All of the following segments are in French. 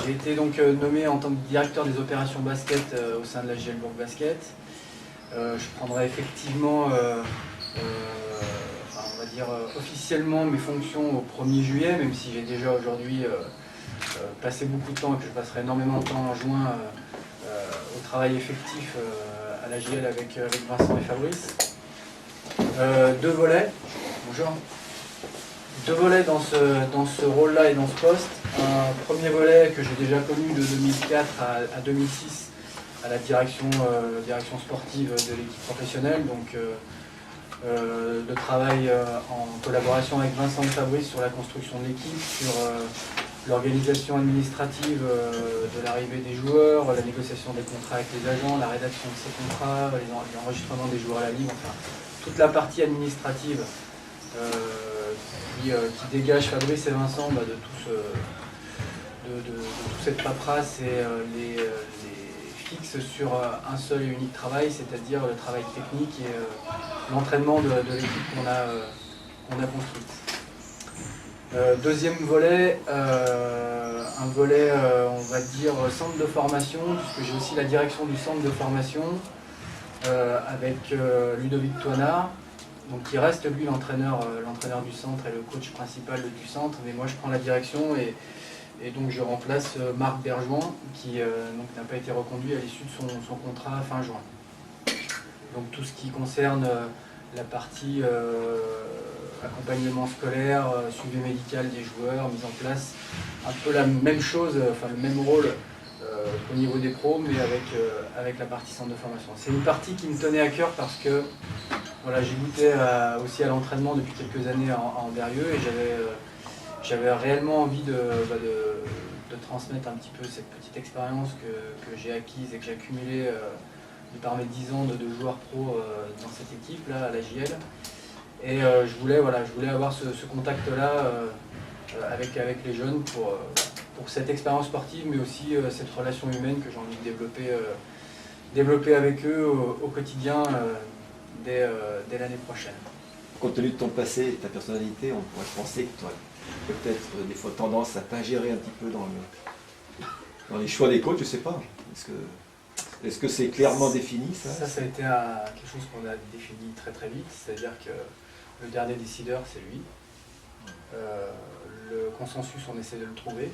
J'ai été donc nommé en tant que directeur des opérations basket au sein de la GL Bourg Basket. Je prendrai effectivement, on va dire officiellement mes fonctions au 1er juillet, même si j'ai déjà aujourd'hui passé beaucoup de temps et que je passerai énormément de temps en juin au travail effectif à la GL avec Vincent et Fabrice. Deux volets. Bonjour. Deux volets dans ce rôle-là et dans ce poste. Un premier volet que j'ai déjà connu de 2004 à 2006 à la direction sportive de l'équipe professionnelle, donc de travail en collaboration avec Vincent et Fabrice sur la construction de l'équipe, sur l'organisation administrative de l'arrivée des joueurs, la négociation des contrats avec les agents, la rédaction de ces contrats, l'enregistrement des joueurs à la ligue, enfin toute la partie administrative qui dégage Fabrice et Vincent de toute cette paperasse et les fixe sur un seul et unique travail, c'est-à-dire le travail technique et l'entraînement de l'équipe qu'on a construite. Deuxième volet, un volet, on va dire, centre de formation, puisque j'ai aussi la direction du centre de formation avec Ludovic Toinard, donc qui reste lui l'entraîneur du centre et le coach principal du centre, mais moi je prends la direction et donc je remplace Marc Bergeon qui n'a pas été reconduit à l'issue de son contrat fin juin. Donc tout ce qui concerne la partie accompagnement scolaire, suivi médical des joueurs, mise en place, un peu la même chose, enfin le même rôle au niveau des pros, mais avec la partie centre de formation. C'est une partie qui me tenait à cœur parce que voilà, j'ai goûté aussi à l'entraînement depuis quelques années à Ambérieu et j'avais réellement envie de transmettre un petit peu cette petite expérience que j'ai acquise et que j'ai accumulée par mes 10 ans de joueur pro dans cette équipe-là, à la JL. Et je voulais avoir ce contact-là avec les jeunes pour cette expérience sportive, mais aussi cette relation humaine que j'ai envie de développer avec eux au quotidien dès l'année prochaine. Compte tenu de ton passé et de ta personnalité, on pourrait penser que tu aurais peut-être des fois tendance à t'ingérer un petit peu dans les choix des coachs, je ne sais pas. Est-ce que c'est clairement défini ça? Ça a été quelque chose qu'on a défini très très vite, c'est-à-dire que le dernier décideur c'est lui. Le consensus on essaie de le trouver.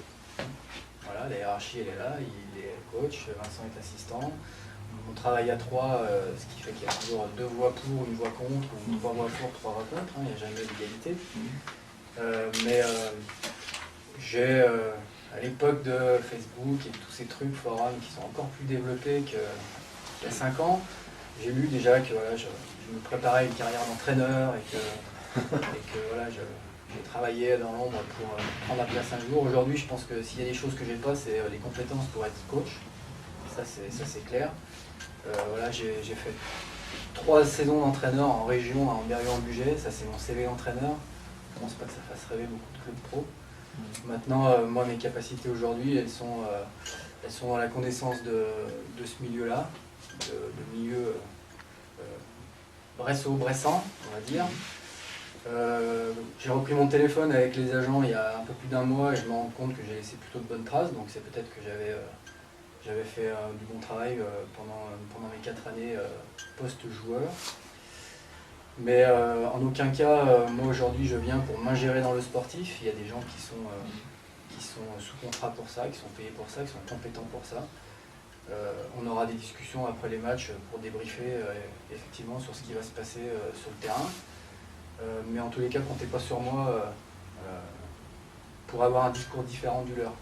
Voilà, la hiérarchie elle est là, il est coach, Vincent est assistant. On travaille à 3, ce qui fait qu'il y a toujours 2 voix pour, 1 voix contre, ou 3 voix pour, 3 voix contre, il n'y a jamais d'égalité. Mais j'ai, à l'époque de Facebook et de tous ces trucs, forums qui sont encore plus développés qu'il y a 5 ans, j'ai lu déjà que voilà, je me préparais à une carrière d'entraîneur et que voilà, je travaillais dans l'ombre pour prendre la place un jour. Aujourd'hui, je pense que s'il y a des choses que j'ai pas, c'est les compétences pour être coach. Ça c'est clair. Voilà, j'ai fait 3 saisons d'entraîneur en région à Ambérieu-en-Bugey, ça c'est mon CV d'entraîneur. Je pense pas que ça fasse rêver beaucoup de clubs pro. Maintenant, moi mes capacités aujourd'hui, elles sont dans la connaissance de ce milieu-là, de milieu Bresso-Bressan, on va dire. J'ai repris mon téléphone avec les agents il y a un peu plus d'1 mois et je me rends compte que j'ai laissé plutôt de bonnes traces, donc c'est peut-être que j'avais fait du bon travail pendant mes 4 années post-joueur. Mais en aucun cas, moi aujourd'hui je viens pour m'ingérer dans le sportif. Il y a des gens qui sont sous contrat pour ça, qui sont payés pour ça, qui sont compétents pour ça. On aura des discussions après les matchs pour débriefer effectivement sur ce qui va se passer sur le terrain. Mais en tous les cas, comptez pas sur moi pour avoir un discours différent du leur.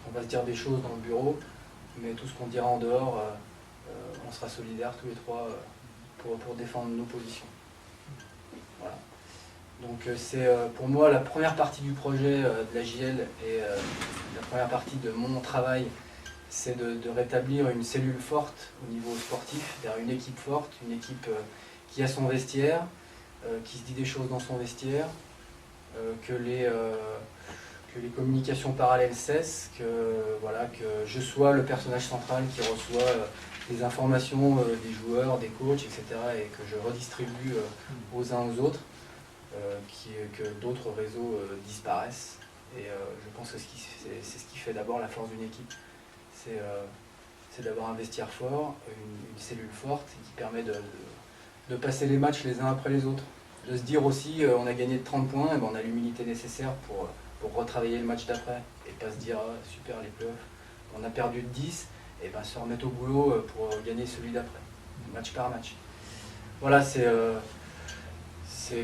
On va se dire des choses dans le bureau, mais tout ce qu'on dira en dehors, on sera solidaires tous les 3 pour défendre nos positions. Voilà. Donc c'est pour moi la première partie du projet de la JL et la première partie de mon travail, c'est de rétablir une cellule forte au niveau sportif, c'est-à-dire une équipe forte, une équipe qui a son vestiaire, qui se dit des choses dans son vestiaire, que les communications parallèles cessent, que je sois le personnage central qui reçoit les informations des joueurs, des coachs, etc. et que je redistribue aux uns aux autres, que d'autres réseaux disparaissent Et je pense que c'est ce qui fait d'abord la force d'une équipe. C'est d'avoir un vestiaire fort, une cellule forte qui permet de passer les matchs les uns après les autres. De se dire aussi, on a gagné de 30 points, et ben on a l'humilité nécessaire pour retravailler le match d'après. Et pas se dire, ah, super les playoffs, on a perdu de 10, et ben se remettre au boulot pour gagner celui d'après, match par match. Voilà, c'est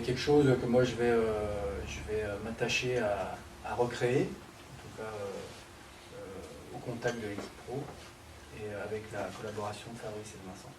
quelque chose que moi je vais m'attacher à recréer, en tout cas au contact de l'équipe pro et avec la collaboration de Fabrice et de Vincent.